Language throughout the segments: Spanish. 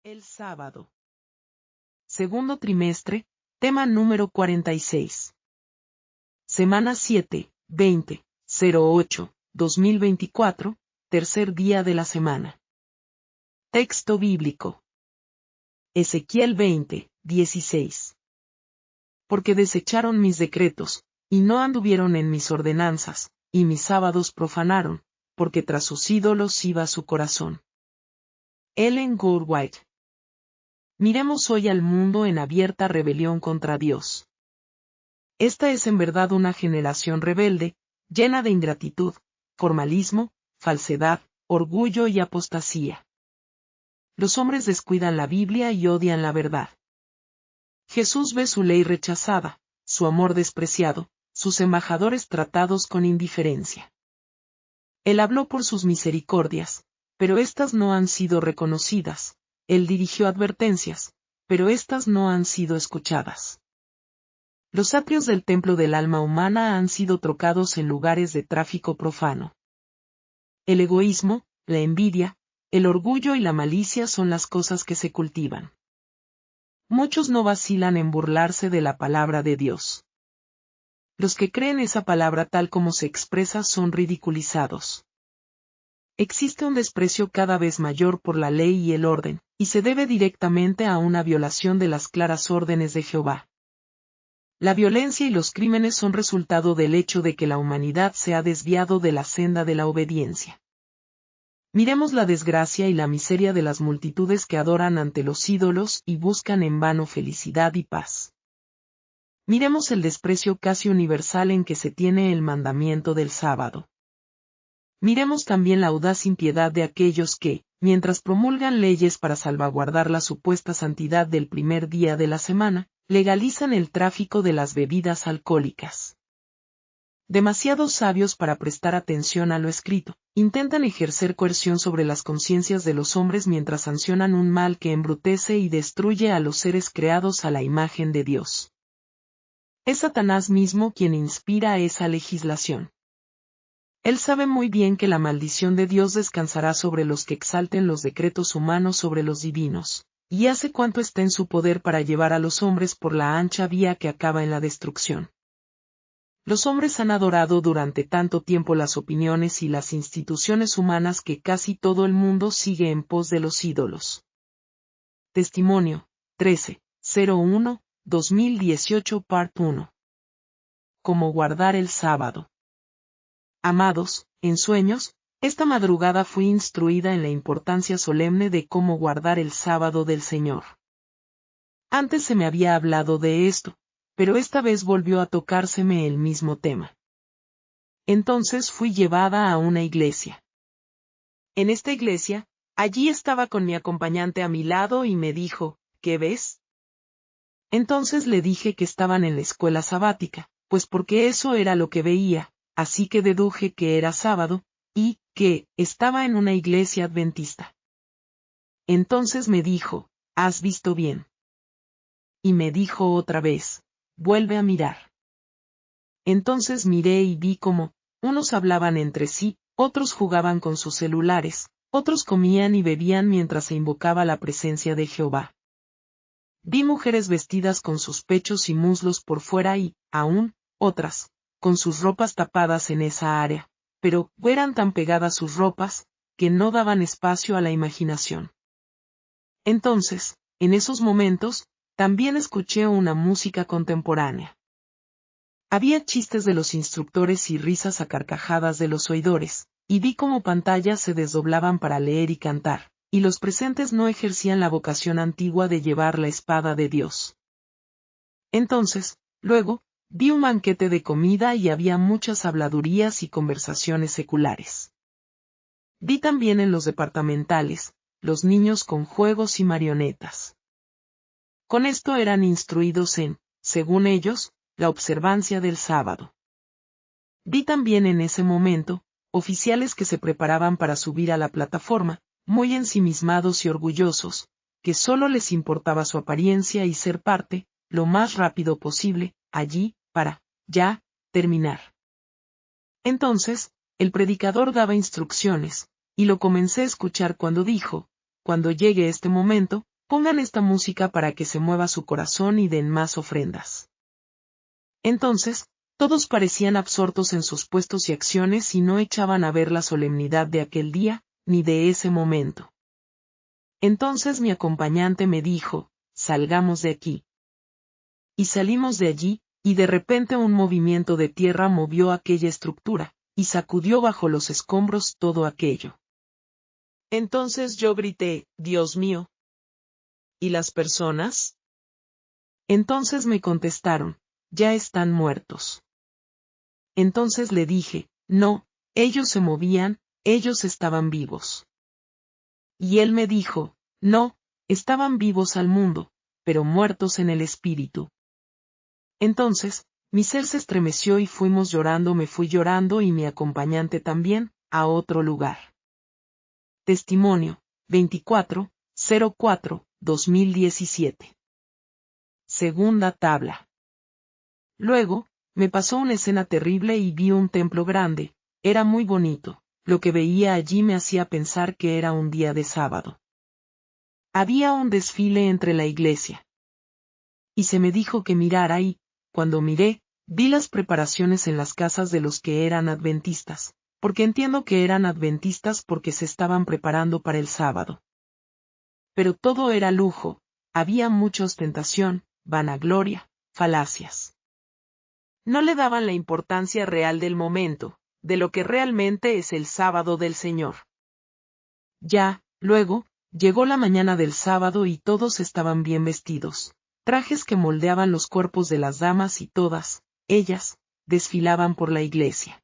El sábado. Segundo trimestre, tema número 46. Semana 7, 20, 08, 2024, tercer día de la semana. Texto bíblico. Ezequiel 20, 16. Porque desecharon mis decretos, y no anduvieron en mis ordenanzas, y mis sábados profanaron, porque tras sus ídolos iba su corazón. Ellen G. White. Miremos hoy al mundo en abierta rebelión contra Dios. Esta es en verdad una generación rebelde, llena de ingratitud, formalismo, falsedad, orgullo y apostasía. Los hombres descuidan la Biblia y odian la verdad. Jesús ve su ley rechazada, su amor despreciado, sus embajadores tratados con indiferencia. Él habló por sus misericordias, pero éstas no han sido reconocidas. Él dirigió advertencias, pero éstas no han sido escuchadas. Los atrios del templo del alma humana han sido trocados en lugares de tráfico profano. El egoísmo, la envidia, el orgullo y la malicia son las cosas que se cultivan. Muchos no vacilan en burlarse de la palabra de Dios. Los que creen esa palabra tal como se expresa son ridiculizados. Existe un desprecio cada vez mayor por la ley y el orden, y se debe directamente a una violación de las claras órdenes de Jehová. La violencia y los crímenes son resultado del hecho de que la humanidad se ha desviado de la senda de la obediencia. Miremos la desgracia y la miseria de las multitudes que adoran ante los ídolos y buscan en vano felicidad y paz. Miremos el desprecio casi universal en que se tiene el mandamiento del sábado. Miremos también la audaz impiedad de aquellos que, mientras promulgan leyes para salvaguardar la supuesta santidad del primer día de la semana, legalizan el tráfico de las bebidas alcohólicas. Demasiado sabios para prestar atención a lo escrito, intentan ejercer coerción sobre las conciencias de los hombres mientras sancionan un mal que embrutece y destruye a los seres creados a la imagen de Dios. Es Satanás mismo quien inspira esa legislación. Él sabe muy bien que la maldición de Dios descansará sobre los que exalten los decretos humanos sobre los divinos, y hace cuanto está en su poder para llevar a los hombres por la ancha vía que acaba en la destrucción. Los hombres han adorado durante tanto tiempo las opiniones y las instituciones humanas que casi todo el mundo sigue en pos de los ídolos. Testimonio, 13-01-2018 Part 1. Cómo guardar el sábado. Amados, en sueños, esta madrugada fui instruida en la importancia solemne de cómo guardar el sábado del Señor. Antes se me había hablado de esto, pero esta vez volvió a tocárseme el mismo tema. Entonces fui llevada a una iglesia. En esta iglesia, allí estaba con mi acompañante a mi lado y me dijo, ¿qué ves? Entonces le dije que estaban en la escuela sabática, pues porque eso era lo que veía. Así que deduje que era sábado, y que estaba en una iglesia adventista. Entonces me dijo, ¿has visto bien? Y me dijo otra vez, vuelve a mirar. Entonces miré y vi cómo, unos hablaban entre sí, otros jugaban con sus celulares, otros comían y bebían mientras se invocaba la presencia de Jehová. Vi mujeres vestidas con sus pechos y muslos por fuera y, aún, otras, con sus ropas tapadas en esa área, pero eran tan pegadas sus ropas, que no daban espacio a la imaginación. Entonces, en esos momentos, también escuché una música contemporánea. Había chistes de los instructores y risas a carcajadas de los oidores, y vi cómo pantallas se desdoblaban para leer y cantar, y los presentes no ejercían la vocación antigua de llevar la espada de Dios. Entonces, luego, vi un banquete de comida y había muchas habladurías y conversaciones seculares. Vi también en los departamentales, los niños con juegos y marionetas. Con esto eran instruidos en, según ellos, la observancia del sábado. Vi también en ese momento, oficiales que se preparaban para subir a la plataforma, muy ensimismados y orgullosos, que solo les importaba su apariencia y ser parte, lo más rápido posible, allí, para, ya, terminar. Entonces, el predicador daba instrucciones, y lo comencé a escuchar cuando dijo, cuando llegue este momento, pongan esta música para que se mueva su corazón y den más ofrendas. Entonces, todos parecían absortos en sus puestos y acciones y no echaban a ver la solemnidad de aquel día, ni de ese momento. Entonces mi acompañante me dijo, salgamos de aquí. Y salimos de allí, y de repente un movimiento de tierra movió aquella estructura, y sacudió bajo los escombros todo aquello. Entonces yo grité, Dios mío. ¿Y las personas? Entonces me contestaron, ya están muertos. Entonces le dije, no, ellos se movían, ellos estaban vivos. Y él me dijo, no, estaban vivos al mundo, pero muertos en el espíritu. Entonces, mi ser se estremeció y me fui llorando y mi acompañante también, a otro lugar. Testimonio, 24/04/2017. Segunda tabla. Luego, me pasó una escena terrible y vi un templo grande, era muy bonito, lo que veía allí me hacía pensar que era un día de sábado. Había un desfile entre la iglesia. Y se me dijo que mirara y, cuando miré, vi las preparaciones en las casas de los que eran adventistas, porque entiendo que eran adventistas porque se estaban preparando para el sábado. Pero todo era lujo, había mucha ostentación, vanagloria, falacias. No le daban la importancia real del momento, de lo que realmente es el sábado del Señor. Ya, luego, llegó la mañana del sábado y todos estaban bien vestidos, trajes que moldeaban los cuerpos de las damas y todas, ellas, desfilaban por la iglesia.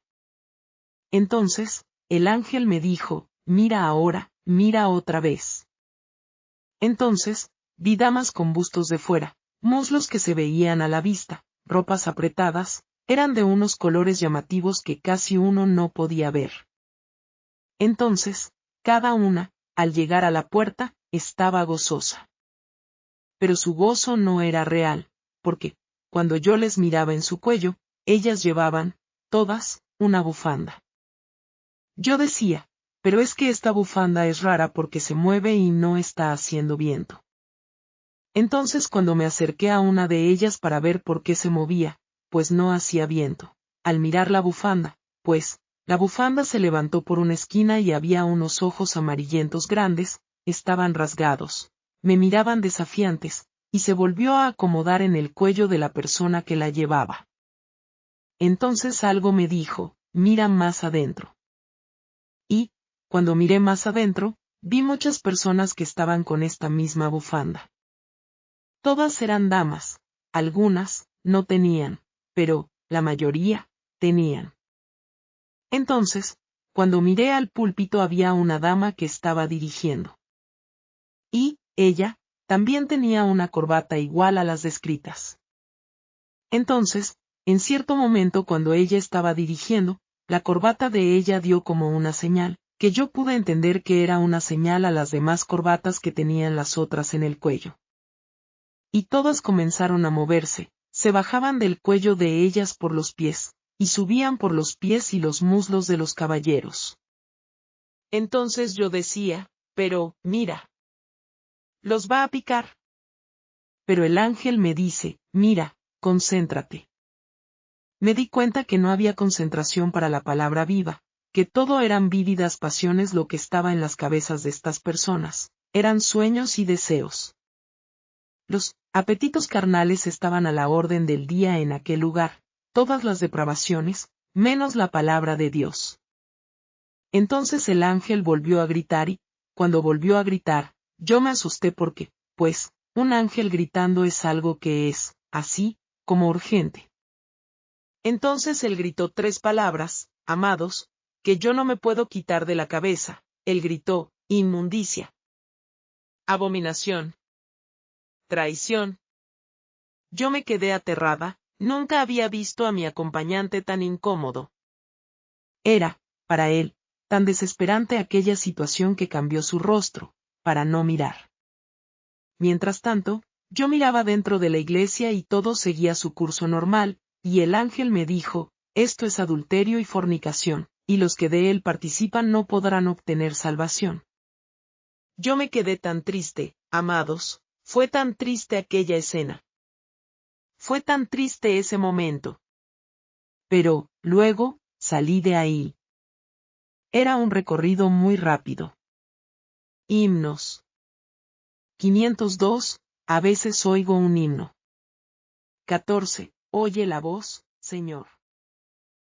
Entonces, el ángel me dijo, mira ahora, mira otra vez. Entonces, vi damas con bustos de fuera, muslos que se veían a la vista, ropas apretadas, eran de unos colores llamativos que casi uno no podía ver. Entonces, cada una, al llegar a la puerta, estaba gozosa. Pero su gozo no era real, porque, cuando yo les miraba en su cuello, ellas llevaban, todas, una bufanda. Yo decía, pero es que esta bufanda es rara porque se mueve y no está haciendo viento. Entonces cuando me acerqué a una de ellas para ver por qué se movía, pues no hacía viento, al mirar la bufanda, pues, la bufanda se levantó por una esquina y había unos ojos amarillentos grandes, estaban rasgados, me miraban desafiantes, y se volvió a acomodar en el cuello de la persona que la llevaba. Entonces algo me dijo, mira más adentro. Y, cuando miré más adentro, vi muchas personas que estaban con esta misma bufanda. Todas eran damas, algunas, no tenían, pero, la mayoría, tenían. Entonces, cuando miré al púlpito había una dama que estaba dirigiendo. Y, ella, también tenía una corbata igual a las descritas. Entonces, en cierto momento cuando ella estaba dirigiendo, la corbata de ella dio como una señal, que yo pude entender que era una señal a las demás corbatas que tenían las otras en el cuello. Y todas comenzaron a moverse, se bajaban del cuello de ellas por los pies, y subían por los pies y los muslos de los caballeros. Entonces yo decía, pero, mira, los va a picar. Pero el ángel me dice, mira, concéntrate. Me di cuenta que no había concentración para la palabra viva, que todo eran vívidas pasiones lo que estaba en las cabezas de estas personas, eran sueños y deseos. Los apetitos carnales estaban a la orden del día en aquel lugar, todas las depravaciones, menos la palabra de Dios. Entonces el ángel volvió a gritar y, cuando volvió a gritar, yo me asusté porque, pues, un ángel gritando es algo que es, así, como urgente. Entonces él gritó 3 palabras, amados, que yo no me puedo quitar de la cabeza, él gritó, inmundicia. Abominación. Traición. Yo me quedé aterrada, nunca había visto a mi acompañante tan incómodo. Era, para él, tan desesperante aquella situación que cambió su rostro, para no mirar. Mientras tanto, yo miraba dentro de la iglesia y todo seguía su curso normal, y el ángel me dijo, esto es adulterio y fornicación, y los que de él participan no podrán obtener salvación. Yo me quedé tan triste, amados, Fue tan triste aquella escena. Fue tan triste ese momento. Pero, luego, salí de ahí. Era un recorrido muy rápido. Himnos. 502, a veces oigo un himno. 14. Oye la voz, Señor.